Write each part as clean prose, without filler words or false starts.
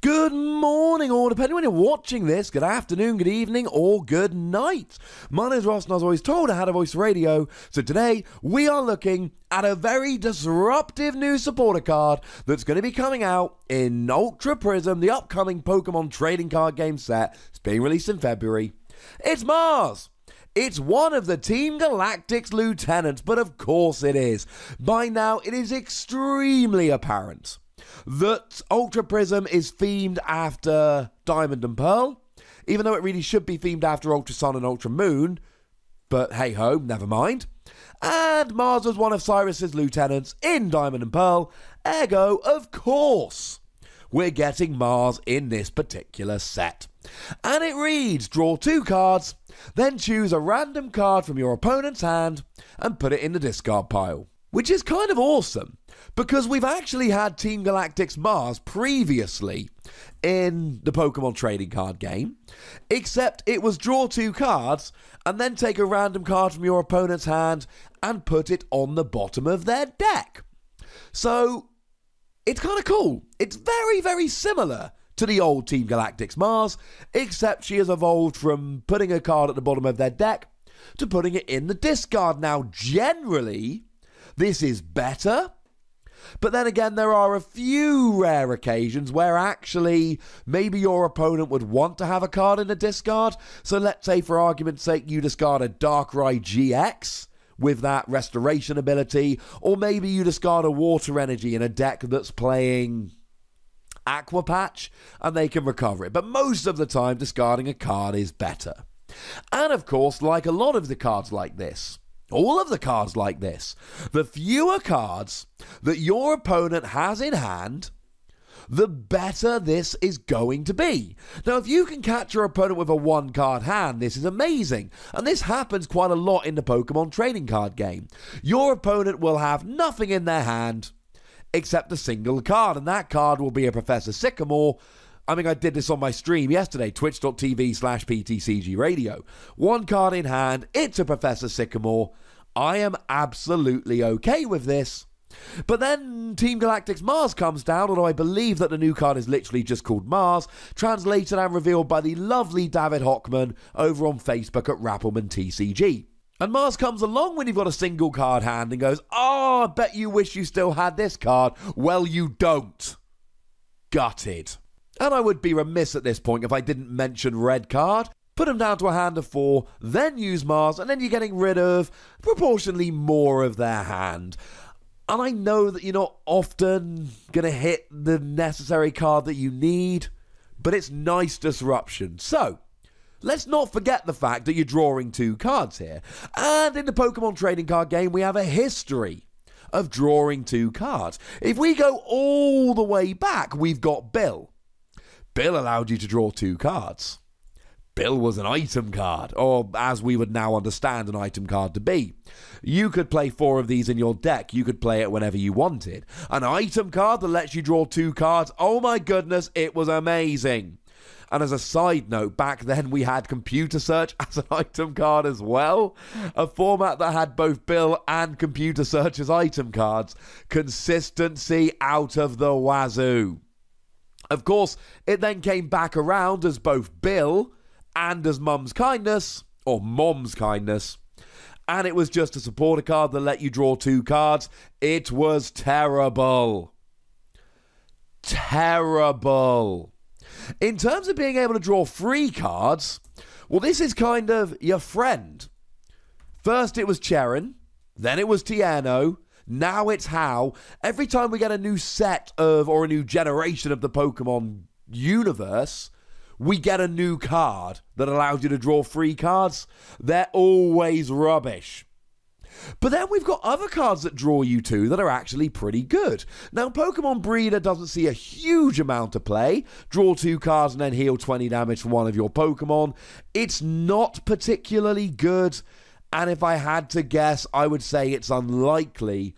Good morning, or depending when you're watching this, good afternoon, good evening, or good night. My name is Ross, and as always told, I had a voice radio. So today, we are looking at a very disruptive new supporter card that's going to be coming out in Ultra Prism, the upcoming Pokemon trading card game set. It's being released in February. It's Mars. It's one of the Team Galactic's lieutenants, but of course it is. By now, it is extremely apparent that Ultra Prism is themed after Diamond and Pearl, even though it really should be themed after Ultra Sun and Ultra Moon, but hey ho, never mind. And Mars was one of Cyrus's lieutenants in Diamond and Pearl, ergo, of course, we're getting Mars in this particular set. And it reads, draw 2 cards, then choose a random card from your opponent's hand and put it in the discard pile. Which is kind of awesome, because we've actually had Team Galactic's Mars previously in the Pokemon trading card game, except it was draw 2 cards and then take a random card from your opponent's hand and put it on the bottom of their deck. So, it's kind of cool. It's very, very similar to the old Team Galactic's Mars, except she has evolved from putting a card at the bottom of their deck to putting it in the discard. Now, generally, this is better, but then again, there are a few rare occasions where actually maybe your opponent would want to have a card in the discard. So let's say, for argument's sake, you discard a Darkrai GX with that restoration ability, or maybe you discard a Water Energy in a deck that's playing Aqua Patch and they can recover it. But most of the time, discarding a card is better. And of course, like a lot of the cards like this, all of the cards like this, the fewer cards that your opponent has in hand, the better this is going to be. Now, if you can catch your opponent with a 1-card hand, this is amazing. And this happens quite a lot in the Pokemon trading card game. Your opponent will have nothing in their hand except a single card, and that card will be a Professor Sycamore. I mean, I did this on my stream yesterday, twitch.tv/PTCGRadio. 1 card in hand, it's a Professor Sycamore. I am absolutely okay with this. But then Team Galactic's Mars comes down, although I believe that the new card is literally just called Mars, translated and revealed by the lovely David Hockman over on Facebook at RappelmannTCG. And Mars comes along when you've got a single card hand and goes, "Oh, I bet you wish you still had this card." Well, you don't. Gutted. And I would be remiss at this point if I didn't mention red card. Put them down to a hand of 4, then use Mars, and then you're getting rid of proportionally more of their hand. And I know that you're not often going to hit the necessary card that you need, but it's nice disruption. So, let's not forget the fact that you're drawing 2 cards here. And in the Pokemon trading card game, we have a history of drawing 2 cards. If we go all the way back, we've got Bill. Bill allowed you to draw 2 cards. Bill was an item card, or as we would now understand an item card to be. You could play 4 of these in your deck. You could play it whenever you wanted. An item card that lets you draw 2 cards, oh my goodness, it was amazing. And as a side note, back then we had Computer Search as an item card as well. A format that had both Bill and Computer Search as item cards. Consistency out of the wazoo. Of course, it then came back around as both Bill and as Mum's Kindness, or Mom's Kindness, and it was just a supporter card that let you draw 2 cards. It was terrible. Terrible. In terms of being able to draw 3 cards, well, this is kind of your friend. First it was Cherin, then it was Tierno, now it's How. Every time we get a new set of, or a new generation of the Pokemon universe, we get a new card that allows you to draw 3 cards. They're always rubbish. But then we've got other cards that draw you 2 that are actually pretty good. Now, Pokemon Breeder doesn't see a huge amount of play. Draw 2 cards and then heal 20 damage from one of your Pokemon. It's not particularly good. And if I had to guess, I would say it's unlikely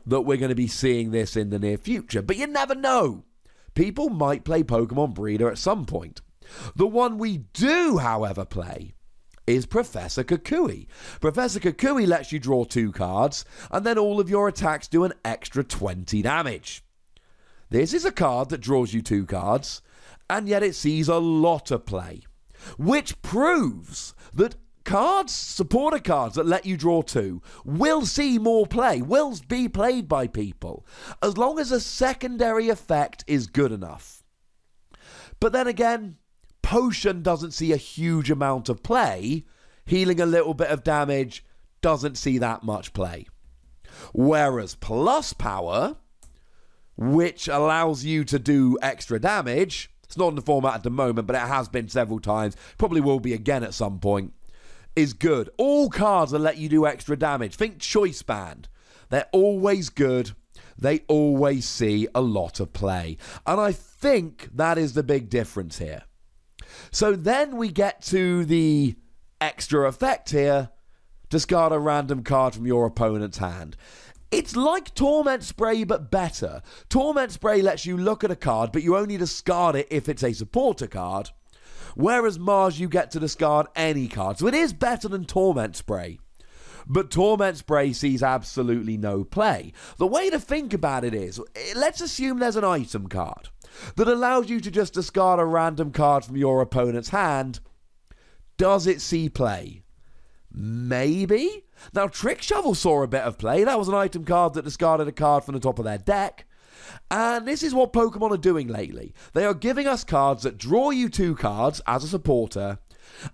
that we're going to be seeing this in the near future. But you never know. People might play Pokemon Breeder at some point. The one we do, however, play is Professor Kukui. Professor Kukui lets you draw 2 cards, and then all of your attacks do an extra 20 damage. This is a card that draws you 2 cards, and yet it sees a lot of play, which proves that supporter cards that let you draw 2, will see more play, will be played by people, as long as a secondary effect is good enough. But then again, Potion doesn't see a huge amount of play. Healing a little bit of damage doesn't see that much play. Whereas Plus Power, which allows you to do extra damage, it's not in the format at the moment, but it has been several times, probably will be again at some point, is good. All cards that let you do extra damage. Think Choice Band. They're always good. They always see a lot of play. And I think that is the big difference here. So then we get to the extra effect here. Discard a random card from your opponent's hand. It's like Torment Spray, but better. Torment Spray lets you look at a card, but you only discard it if it's a supporter card. Whereas Mars, you get to discard any card. So it is better than Torment Spray. But Torment Spray sees absolutely no play. The way to think about it is, let's assume there's an item card that allows you to just discard a random card from your opponent's hand. Does it see play? Maybe. Now, Trick Shovel saw a bit of play. That was an item card that discarded a card from the top of their deck. And this is what Pokemon are doing lately. They are giving us cards that draw you 2 cards as a supporter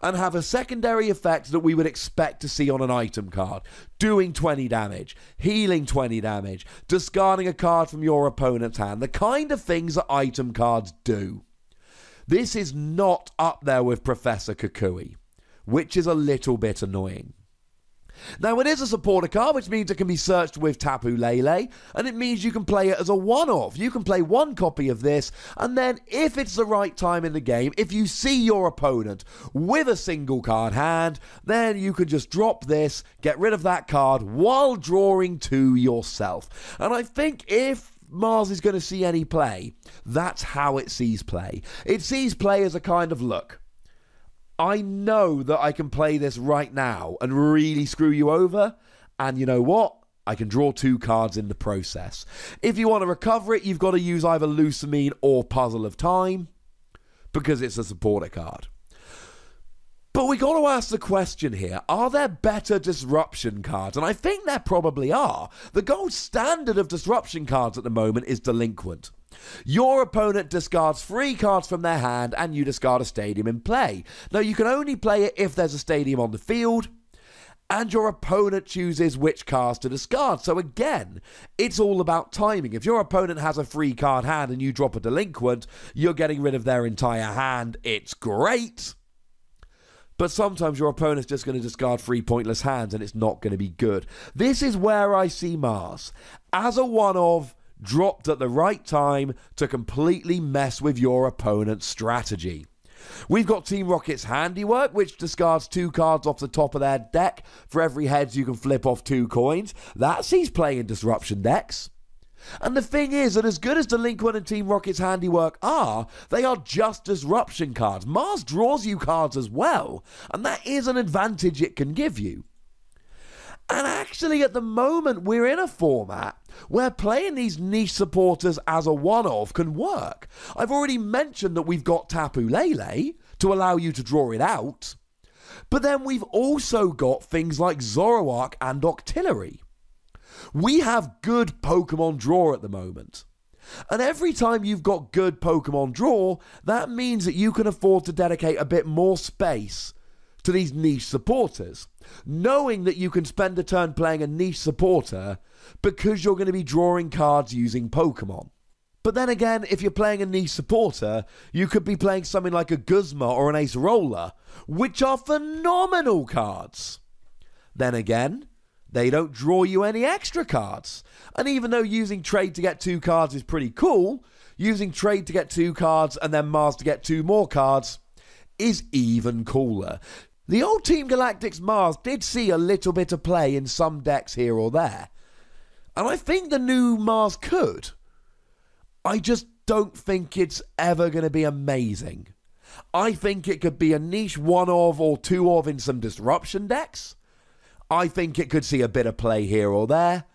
and have a secondary effect that we would expect to see on an item card. Doing 20 damage, healing 20 damage, discarding a card from your opponent's hand. The kind of things that item cards do. This is not up there with Professor Kukui, which is a little bit annoying. Now, it is a supporter card, which means it can be searched with Tapu Lele, and it means you can play it as a one-off. You can play 1 copy of this, and then if it's the right time in the game, if you see your opponent with a single card hand, then you can just drop this, get rid of that card while drawing 2 yourself. And I think if Mars is going to see any play, that's how it sees play. It sees play as a kind of, look, I know that I can play this right now and really screw you over, and you know what? I can draw 2 cards in the process. If you want to recover it, you've got to use either Lusamine or Puzzle of Time, because it's a supporter card. But we got to ask the question here, are there better disruption cards? And I think there probably are. The gold standard of disruption cards at the moment is Delinquent. Your opponent discards 3 cards from their hand and you discard a stadium in play. Now, you can only play it if there's a stadium on the field and your opponent chooses which cards to discard. So again, it's all about timing. If your opponent has a 3 card hand and you drop a Delinquent, you're getting rid of their entire hand. It's great. But sometimes your opponent's just going to discard 3 pointless hands and it's not going to be good. This is where I see Mars as a one-of, dropped at the right time to completely mess with your opponent's strategy. We've got Team Rocket's Handiwork, which discards 2 cards off the top of their deck. For every heads, you can flip off 2 coins. That sees play in disruption decks. And the thing is that as good as Delinquent and Team Rocket's Handiwork are, they are just disruption cards. Mars draws you cards as well, and that is an advantage it can give you. And actually, at the moment, we're in a format where playing these niche supporters as a one-off can work. I've already mentioned that we've got Tapu Lele to allow you to draw it out, but then we've also got things like Zoroark and Octillery. We have good Pokemon draw at the moment. And every time you've got good Pokemon draw, that means that you can afford to dedicate a bit more space to these niche supporters, knowing that you can spend a turn playing a niche supporter because you're going to be drawing cards using Pokemon. But then again, if you're playing a niche supporter, you could be playing something like a Guzma or an Ace Roller, which are phenomenal cards. Then again, they don't draw you any extra cards. And even though using trade to get 2 cards is pretty cool, using trade to get 2 cards and then Mars to get 2 more cards is even cooler. The old Team Galactic's Mars did see a little bit of play in some decks here or there. And I think the new Mars could. I just don't think it's ever going to be amazing. I think it could be a niche 1-of or 2-of in some disruption decks. I think it could see a bit of play here or there.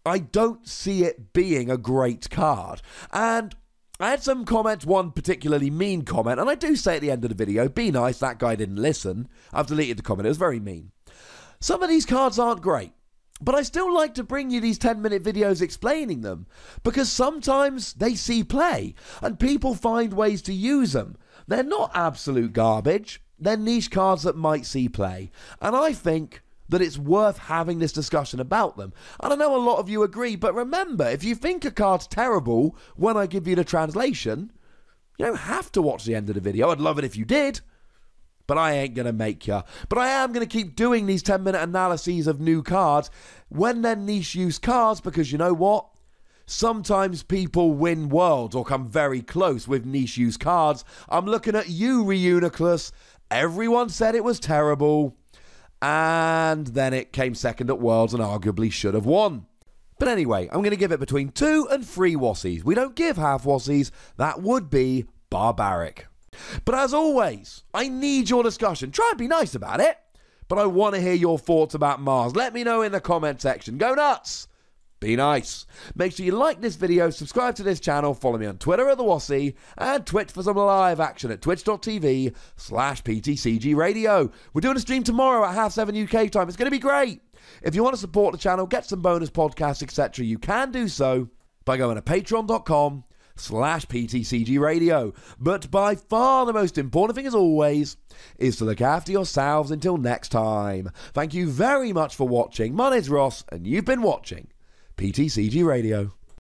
I don't see it being a great card. And I had some comments, one particularly mean comment, and I do say at the end of the video, be nice, that guy didn't listen. I've deleted the comment, it was very mean. Some of these cards aren't great, but I still like to bring you these 10-minute videos explaining them, because sometimes they see play, and people find ways to use them. They're not absolute garbage, they're niche cards that might see play, and I think that it's worth having this discussion about them. And I know a lot of you agree, but remember, if you think a card's terrible when I give you the translation, you don't have to watch the end of the video. I'd love it if you did, but I ain't going to make you. But I am going to keep doing these 10-minute analyses of new cards when they're niche use cards, because you know what? Sometimes people win worlds or come very close with niche use cards. I'm looking at you, Reuniclus. Everyone said it was terrible, and then it came second at Worlds and arguably should have won. But anyway, I'm going to give it between 2 and 3 Wassies. We don't give half Wassies. That would be barbaric. But as always, I need your discussion. Try and be nice about it. But I want to hear your thoughts about Mars. Let me know in the comment section. Go nuts! Be nice. Make sure you like this video, subscribe to this channel, follow me on Twitter at TheWassie, and Twitch for some live action at twitch.tv/PTCGRadio. We're doing a stream tomorrow at 7:30 UK time. It's going to be great. If you want to support the channel, get some bonus podcasts, etc., you can do so by going to patreon.com/PTCGRadio. But by far the most important thing, as always, is to look after yourselves until next time. Thank you very much for watching. My name's Ross, and you've been watching PTCG Radio.